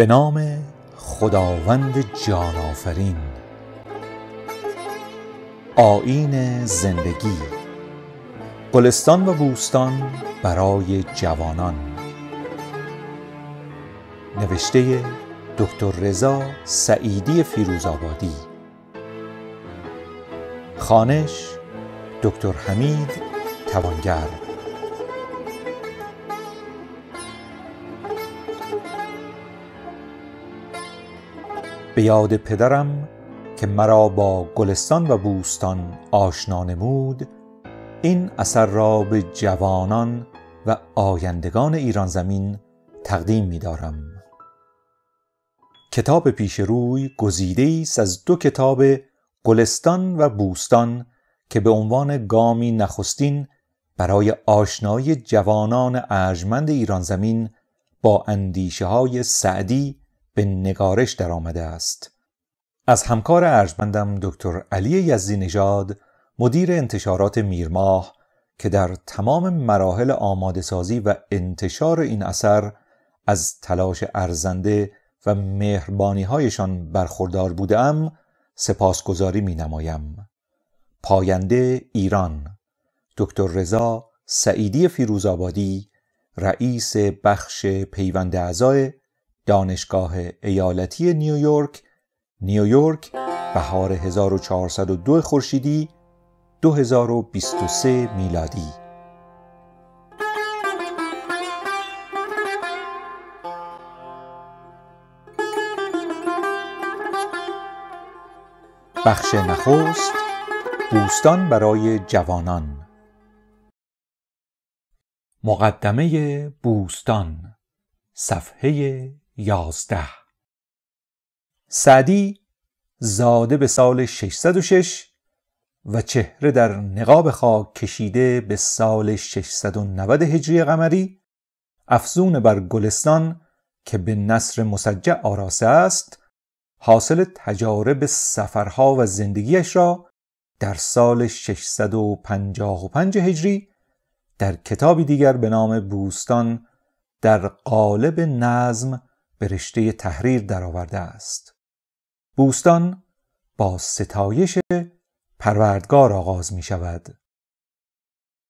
به نام خداوند جان آفرین. آیین زندگی، گلستان و بوستان برای جوانان. نوشته دکتر رضا سعیدی فیروزآبادی. خوانش دکتر حمید توانگر. به یاد پدرم که مرا با گلستان و بوستان آشنا نمود، این اثر را به جوانان و آیندگان ایران زمین تقدیم می دارم. کتاب پیش روی گزیده‌ای است از دو کتاب گلستان و بوستان که به عنوان گامی نخستین برای آشنایی جوانان ارجمند ایران زمین با اندیشه‌های سعدی به نگارش در آمده است. از همکار ارجمندم دکتر علی یزدی نژاد، مدیر انتشارات میرماه، که در تمام مراحل آماده سازی و انتشار این اثر از تلاش ارزنده و مهربانی هایشان برخوردار بودم، سپاسگزاری می نمایم. پاینده ایران، دکتر رضا سعیدی فیروزآبادی، رئیس بخش پیوند اعضای دانشگاه ایالتی نیویورک، بهار 1402 خورشیدی 2023 میلادی. بخش نخست، بوستان برای جوانان. مقدمه بوستان، صفحه 11. سعدی زاده به سال 606 و چهره در نقاب خاک کشیده به سال 690 هجری قمری، افزون بر گلستان که به نثر مسجع آراسته است، حاصل تجارب سفرها و زندگیش را در سال 655 هجری در کتابی دیگر به نام بوستان در قالب نظم به رشته تحریر درآورده است. بوستان با ستایش پروردگار آغاز می شود.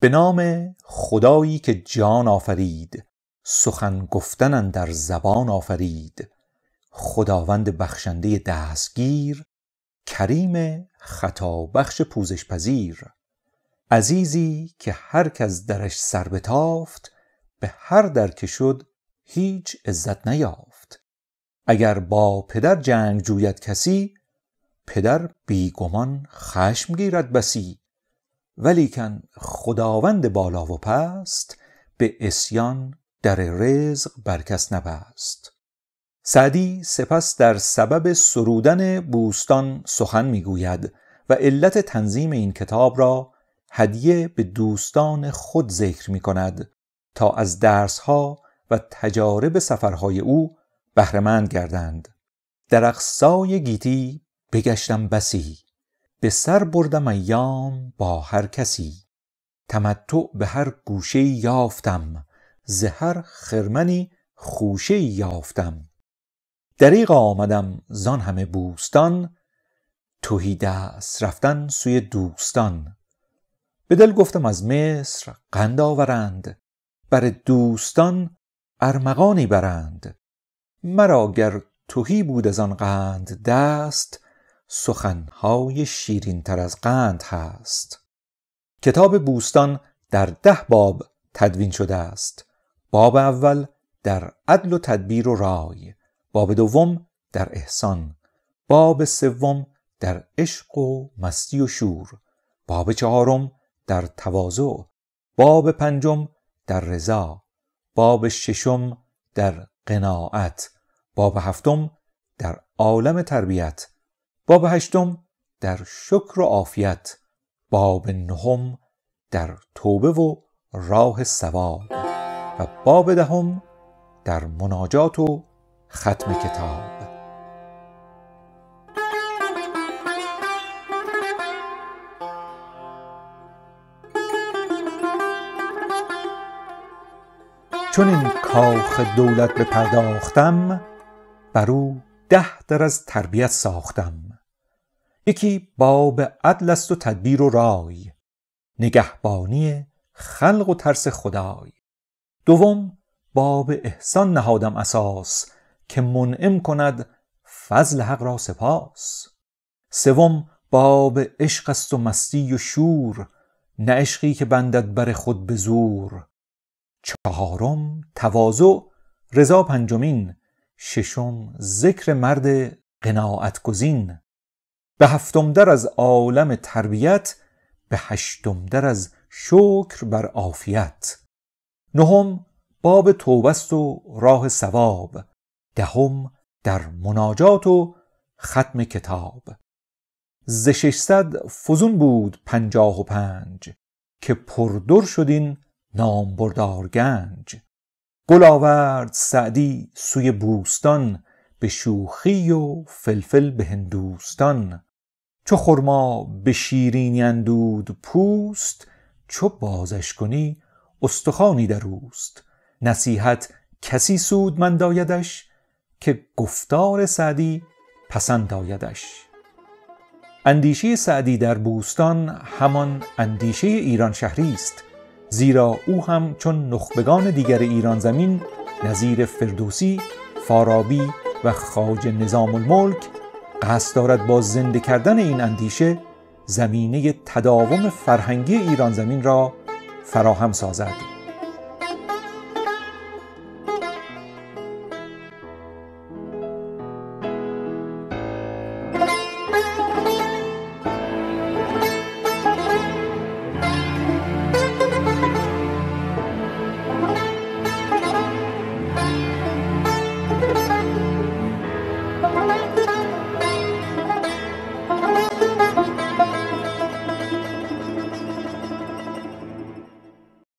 به نام خدایی که جان آفرید، سخن گفتن اندر زبان آفرید، خداوند بخشنده دستگیر، کریم خطا بخش پوزش پذیر، عزیزی که هر کس درش سر بتافت، به هر در که شد هیچ عزت نیافت. اگر با پدر جنگ جوید کسی، پدر بیگمان خشم گیرد بسی. ولیکن خداوند بالا و پست، به عصیان در رزق بر کس نبست. سعدی سپس در سبب سرودن بوستان سخن میگوید و علت تنظیم این کتاب را هدیه به دوستان خود ذکر می کند تا از درسها و تجارب سفرهای او بهره‌مند گردند. در اقصای گیتی بگشتم بسی، به سر بردم ایام با هر کسی. تمتع به هر گوشه یافتم، ز هر خرمنی خوشه یافتم. دریغ آمدم زان همه بوستان، تهی دست رفتن سوی دوستان. به دل گفتم از مصر قند آورند، بر دوستان ارمغانی برند. مرا گر تهی بود از آن قند دست، سخنهای شیرین تر از قند هست. کتاب بوستان در 10 باب تدوین شده است. باب اول در عدل و تدبیر و رای، باب دوم در احسان، باب سوم در عشق و مستی و شور، باب چهارم در تواضع، باب پنجم در رضا، باب ششم در قناعت، باب هفتم در عالم تربیت، باب هشتم در شکر و عافیت، باب نهم در توبه و راه ثواب و باب دهم در مناجات و ختم کتاب. چون این کاخ دولت بپرداختم، بر او 10 در از تربیت ساختم. یکی باب عدل است و تدبیر و رای، نگهبانی خلق و ترس خدای. دوم باب احسان نهادم اساس، که منعم کند فضل حق را سپاس. سوم باب عشق است و مستی و شور، نه عشقی که بندد بر خود به زور. چهارم تواضع رضا پنجمین، ششم ذکر مرد قناعت گزین. به 7م در از عالم تربیت، به 8م در از شکر بر عافیت. 9م باب توبه است و راه ثواب، 10م در مناجات و ختم کتاب. ز 600 فزون بود 55، که پردر شد این نامبردار گنج. گل آورد سعدی سوی بوستان، به شوخی و فلفل به هندوستان. چو خرما به شیرینی اندود پوست، چو بازش کنی استخوانی در اوست. نصیحت کسی سودمند آیدش، که گفتار سعدی پسند آیدش. اندیشه سعدی در بوستان همان اندیشه ایران شهری است، زیرا او هم چون نخبگان دیگر ایران زمین نظیر فردوسی، فارابی و خواجه نظام الملک قصد دارد با زنده کردن این اندیشه زمینه تداوم فرهنگی ایران زمین را فراهم سازد.